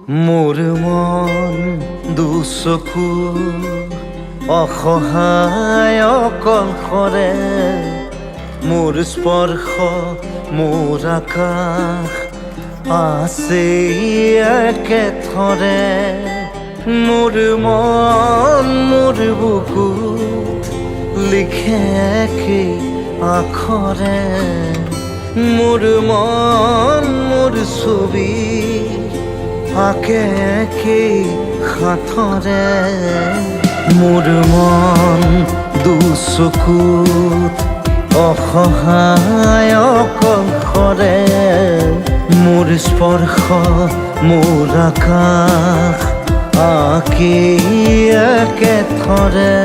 মোৰ মন দুচকু অসহায় অকলশৰে, মোৰ স্পৰ্শ মোৰ আকাশ আছে একেথৰে। মোৰ মন মোৰ বুকুত লিখে একেই আখৰে, মোৰ মন মোৰ ছবি আঁকে একেই সাঁথৰে। মোৰ মন দুচকুত অসহায় অকলশৰে, মোৰ স্পৰ্শ মোৰ আকাশ আঁকি একেথৰে।